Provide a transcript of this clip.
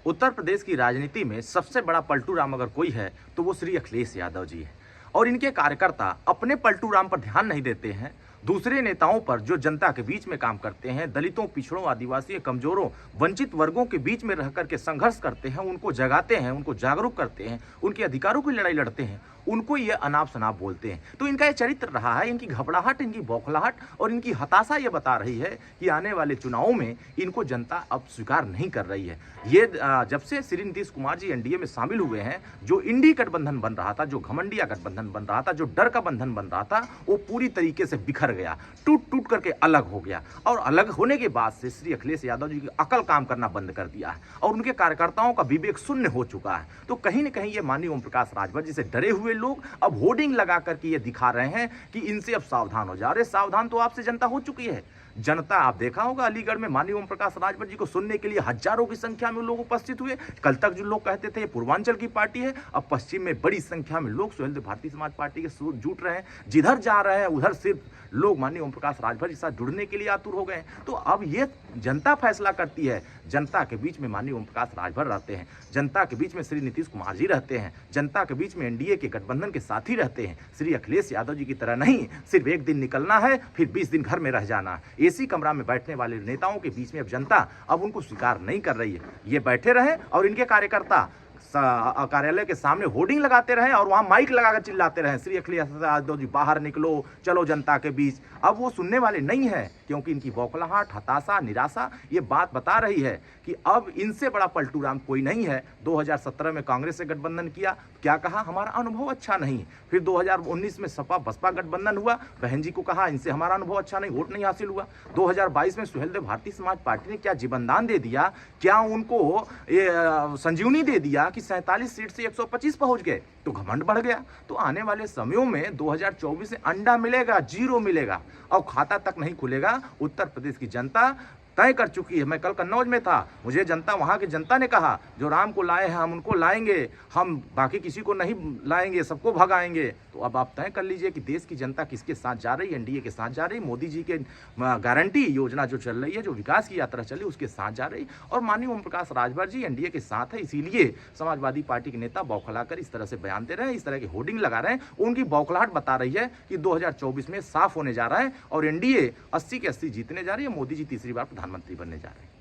उत्तर प्रदेश की राजनीति में सबसे बड़ा पलटू राम अगर कोई है तो वो श्री अखिलेश यादव जी है। और इनके कार्यकर्ता अपने पलटू राम पर ध्यान नहीं देते हैं, दूसरे नेताओं पर जो जनता के बीच में काम करते हैं, दलितों, पिछड़ों, आदिवासी, कमजोरों, वंचित वर्गों के बीच में रह करके संघर्ष करते हैं, उनको जगाते हैं, उनको जागरूक करते हैं, उनके अधिकारों की लड़ाई लड़ते हैं, उनको ये अनाप शनाप बोलते हैं। तो इनका ये चरित्र रहा है, इनकी घबराहट, इनकी बौखलाहट और इनकी हताशा ये बता रही है कि आने वाले चुनावों में इनको जनता अब स्वीकार नहीं कर रही है। ये जब से श्री नीतीश कुमार जी एनडीए में शामिल हुए हैं, जो इंडी गठबंधन बन रहा था, जो घमंडिया गठबंधन बन रहा था, जो डर का बंधन बन रहा था, वो पूरी तरीके से बिखर गया, टूट टूट करके अलग हो गया। और अलग होने के बाद से श्री अखिलेश यादव जी की अकल काम करना बंद कर दिया है और उनके कार्यकर्ताओं का विवेक शून्य हो चुका है। तो कहीं न कहीं ये माननीय ओम प्रकाश राजभर जी से डरे हुए लोग अब होर्डिंग लगा करके ये दिखा रहे हैं कि इनसे अब सावधान हो जा रहे। सावधान तो आपसे जनता हो चुकी है। जनता, आप देखा होगा अलीगढ़ में माननीय ओम प्रकाश राजभर जी को सुनने के लिए हजारों की संख्या में लोग उपस्थित हुए। कल तक जो लोग कहते थे ये पूर्वांचल की पार्टी है, अब पश्चिम में बड़ी संख्या में लोग सुहेलदेव भारतीय समाज पार्टी के साथ जुट रहे हैं। जिधर जा रहे हैं उधर सिर्फ लोग माननीय ओम प्रकाश राजभर जी के साथ जुड़ने के लिए आतुर हो गए हैं। तो अब ये जनता फैसला करती है। जनता के बीच में माननीय ओम प्रकाश राजभर रहते हैं, जनता के बीच में श्री नीतीश कुमार जी रहते हैं, जनता के बीच में एनडीए के गठबंधन के साथी रहते हैं। श्री अखिलेश यादव जी की तरह नहीं, सिर्फ एक दिन निकलना है फिर 20 दिन घर में रह जाना। एसी कमरा में बैठने वाले नेताओं के बीच में अब जनता अब उनको स्वीकार नहीं कर रही है। ये बैठे रहे और इनके कार्यकर्ता कार्यालय के सामने होर्डिंग लगाते रहे और वहां माइक लगाकर चिल्लाते रहे, श्री अखिलेश यादव जी बाहर निकलो, चलो जनता के बीच। अब वो सुनने वाले नहीं है, क्योंकि इनकी बौखलाहट, हताशा, निराशा ये बात बता रही है कि अब इनसे बड़ा पलटू राम कोई नहीं है। 2017 में कांग्रेस से गठबंधन किया, क्या कहा, हमारा अनुभव अच्छा नहीं। फिर 2019 में सपा बसपा गठबंधन हुआ, बहन जी को कहा इनसे हमारा अनुभव अच्छा नहीं, वोट नहीं हासिल हुआ। 2022 में सुहेलदेव भारतीय समाज पार्टी ने क्या जीवनदान दे दिया, क्या उनको ये संजीवनी दे दिया कि 47 सीट से 125 पहुंच गए, तो घमंड बढ़ गया। तो आने वाले समयों में 2024 से अंडा मिलेगा, जीरो मिलेगा और खाता तक नहीं खुलेगा। उत्तर प्रदेश की जनता तय कर चुकी है। मैं कल कन्नौज में था, मुझे जनता, वहाँ की जनता ने कहा जो राम को लाए हैं हम उनको लाएंगे, हम बाकी किसी को नहीं लाएंगे, सबको भगाएंगे। तो अब आप तय कर लीजिए कि देश की जनता किसके साथ जा रही है। एनडीए के साथ जा रही, मोदी जी के गारंटी योजना जो चल रही है, जो विकास की यात्रा चली उसके साथ जा रही, और माननीय ओम प्रकाश राजभर जी एनडीए के साथ है। इसीलिए समाजवादी पार्टी के नेता बौखलाकर इस तरह से बयान दे रहे हैं, इस तरह की होर्डिंग लगा रहे हैं। उनकी बौखलाहट बता रही है कि 2024 में साफ होने जा रहा है और एनडीए 80 के 80 जीतने जा रही है। मोदी जी तीसरी बार प्रधानमंत्री बनने जा रहे हैं।